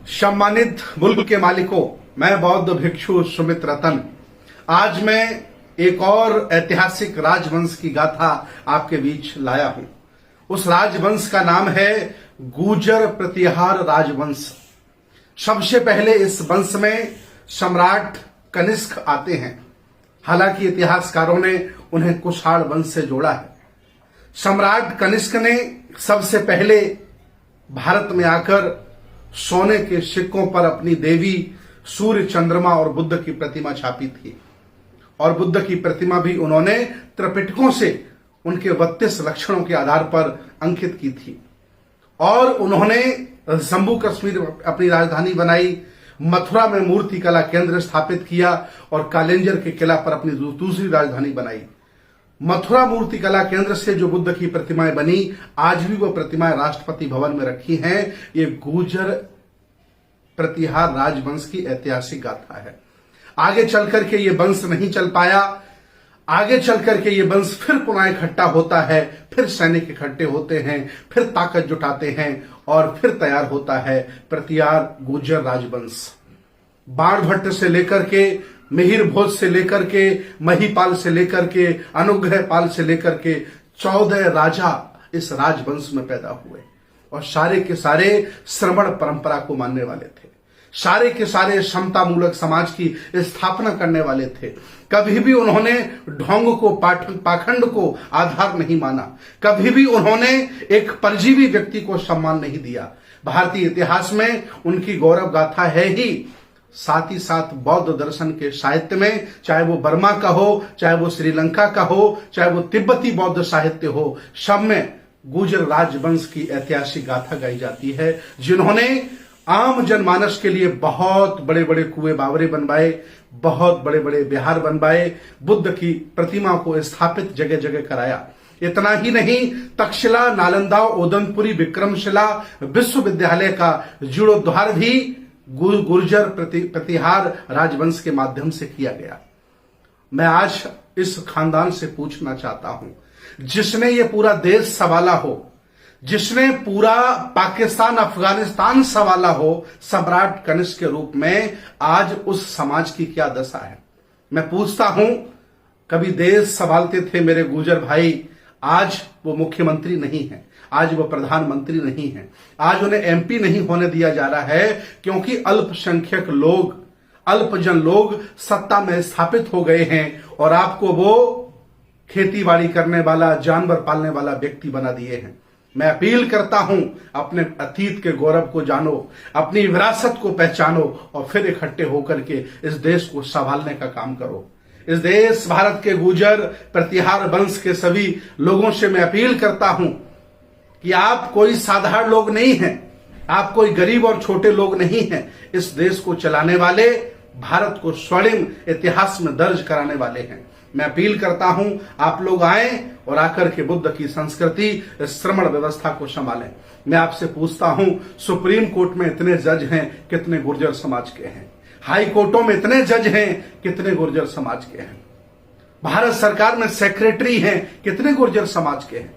सम्मानित मुल्क के मालिकों, मैं बौद्ध भिक्षु सुमित रतन आज मैं एक और ऐतिहासिक राजवंश की गाथा आपके बीच लाया हूं। उस राजवंश का नाम है गुर्जर प्रतिहार राजवंश। सबसे पहले इस वंश में सम्राट कनिष्क आते हैं। हालांकि इतिहासकारों ने उन्हें कुषाण वंश से जोड़ा है। सम्राट कनिष्क ने सबसे पहले भारत में आकर सोने के सिक्कों पर अपनी देवी सूर्य, चंद्रमा और बुद्ध की प्रतिमा छापी थी और बुद्ध की प्रतिमा भी उन्होंने त्रिपिटकों से उनके 32 लक्षणों के आधार पर अंकित की थी। और उन्होंने जम्मू कश्मीर अपनी राजधानी बनाई, मथुरा में मूर्ति कला केंद्र स्थापित किया और कालिंजर के किला पर अपनी दूसरी राजधानी बनाई। मथुरा मूर्ति कला केंद्र से जो बुद्ध की प्रतिमाएं बनी, आज भी वो प्रतिमाएं राष्ट्रपति भवन में रखी हैं। ये गुर्जर प्रतिहार राजवंश की ऐतिहासिक गाथा है। आगे चलकर के ये वंश नहीं चल पाया। आगे चलकर के ये वंश फिर पुनः इकट्ठा होता है, फिर सैनिक इकट्ठे होते हैं, फिर ताकत जुटाते हैं और फिर तैयार होता है प्रतिहार गुर्जर राजवंश। बाणभट्ट से लेकर के, मिहिर भोज से लेकर के, महीपाल से लेकर के, अनुग्रहपाल से लेकर के 14 राजा इस राजवंश में पैदा हुए और सारे के सारे श्रवण परंपरा को मानने वाले थे। सारे के सारे समता मूलक समाज की स्थापना करने वाले थे। कभी भी उन्होंने ढोंग को, पाखंड को आधार नहीं माना। कभी भी उन्होंने एक परजीवी व्यक्ति को सम्मान नहीं दिया। भारतीय इतिहास में उनकी गौरव गाथा है ही। साथ ही साथ बौद्ध दर्शन के साहित्य में, चाहे वो बर्मा का हो, चाहे वो श्रीलंका का हो, चाहे वो तिब्बती बौद्ध साहित्य हो, सब में गुर्जर राजवंश की ऐतिहासिक गाथा गाई जाती है, जिन्होंने आम जनमानस के लिए बहुत बड़े बड़े कुएं बावरे बनवाए, बहुत बड़े बड़े विहार बनवाए, बुद्ध की प्रतिमा को स्थापित जगह जगह कराया। इतना ही नहीं, तक्षशिला, नालंदा, ओदनपुरी, विक्रमशिला विश्वविद्यालय का जीर्णोद्धार भी गुर्जर प्रतिहार राजवंश के माध्यम से किया गया। मैं आज इस खानदान से पूछना चाहता हूं, जिसने ये पूरा देश संभाला हो, जिसने पूरा पाकिस्तान, अफगानिस्तान संभाला हो सम्राट कनिष्क के रूप में, आज उस समाज की क्या दशा है? मैं पूछता हूं, कभी देश संभालते थे मेरे गुर्जर भाई, आज वो मुख्यमंत्री नहीं है, आज वो प्रधानमंत्री नहीं है, आज उन्हें एमपी नहीं होने दिया जा रहा है, क्योंकि अल्पसंख्यक लोग, अल्पजन लोग सत्ता में स्थापित हो गए हैं और आपको वो खेती बाड़ी करने वाला, जानवर पालने वाला व्यक्ति बना दिए हैं। मैं अपील करता हूं, अपने अतीत के गौरव को जानो, अपनी विरासत को पहचानो और फिर इकट्ठे होकर के इस देश को संभालने का काम करो। इस देश भारत के गुर्जर प्रतिहार वंश के सभी लोगों से मैं अपील करता हूं कि आप कोई साधारण लोग नहीं हैं, आप कोई गरीब और छोटे लोग नहीं हैं। इस देश को चलाने वाले, भारत को स्वर्णिम इतिहास में दर्ज कराने वाले हैं। मैं अपील करता हूं, आप लोग आए और आकर के बुद्ध की संस्कृति, श्रमण व्यवस्था को संभालें। मैं आपसे पूछता हूं, सुप्रीम कोर्ट में इतने जज हैं, कितने गुर्जर समाज के हैं? हाई कोर्टों में इतने जज हैं, कितने गुर्जर समाज के हैं? भारत सरकार में सेक्रेटरी हैं, कितने गुर्जर समाज के हैं?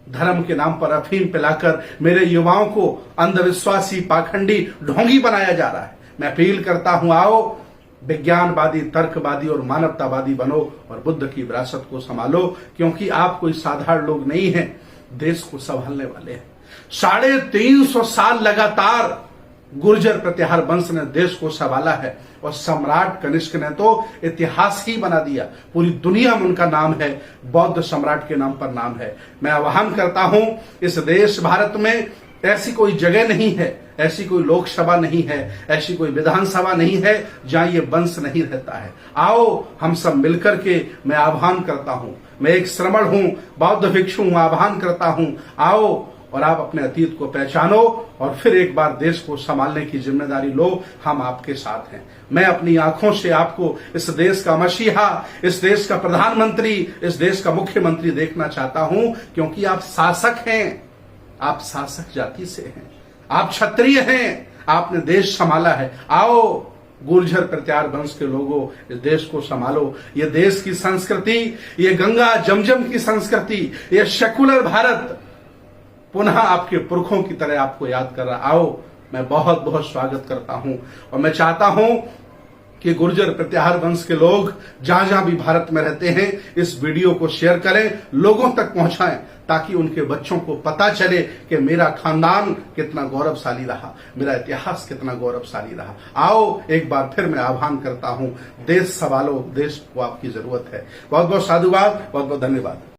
धर्म के नाम पर अफीम पिलाकर मेरे युवाओं को अंधविश्वासी, पाखंडी, ढोंगी बनाया जा रहा है। मैं अपील करता हूं, आओ विज्ञानवादी, तर्कवादी और मानवतावादी बनो और बुद्ध की विरासत को संभालो, क्योंकि आप कोई साधारण लोग नहीं हैं, देश को संभालने वाले हैं। 350 साल लगातार गुर्जर प्रतिहार वंश ने देश को संभाला है और सम्राट कनिष्क ने तो इतिहास ही बना दिया। पूरी दुनिया में उनका नाम है, बौद्ध सम्राट के नाम पर नाम है। मैं आह्वान करता हूं, इस देश भारत में ऐसी कोई जगह नहीं है, ऐसी कोई लोकसभा नहीं है, ऐसी कोई विधानसभा नहीं है जहां ये वंश नहीं रहता है। आओ हम सब मिलकर के, मैं आह्वान करता हूं, मैं एक श्रमण हूं, बौद्ध भिक्षु हूं, आह्वान करता हूं, आओ और आप अपने अतीत को पहचानो और फिर एक बार देश को संभालने की जिम्मेदारी लो। हम आपके साथ हैं। मैं अपनी आंखों से आपको इस देश का मसीहा, इस देश का प्रधानमंत्री, इस देश का मुख्यमंत्री देखना चाहता हूं, क्योंकि आप शासक हैं, आप शासक जाति से हैं, आप क्षत्रिय हैं, आपने देश संभाला है। आओ गुर्जर प्रतिहार वंश के लोगों, इस देश को संभालो। ये देश की संस्कृति, ये गंगा जमजम की संस्कृति, ये सेकुलर भारत पुनः आपके पुरखों की तरह आपको याद कर रहा। आओ मैं बहुत बहुत स्वागत करता हूं और मैं चाहता हूं कि गुर्जर प्रत्याहार वंश के लोग जहां जहां भी भारत में रहते हैं इस वीडियो को शेयर करें, लोगों तक पहुंचाएं, ताकि उनके बच्चों को पता चले कि मेरा खानदान कितना गौरवशाली रहा, मेरा इतिहास कितना गौरवशाली रहा। आओ एक बार फिर मैं आह्वान करता हूं, देश संभालो, देश को आपकी जरूरत है। बहुत बहुत साधुवाद, बहुत बहुत धन्यवाद।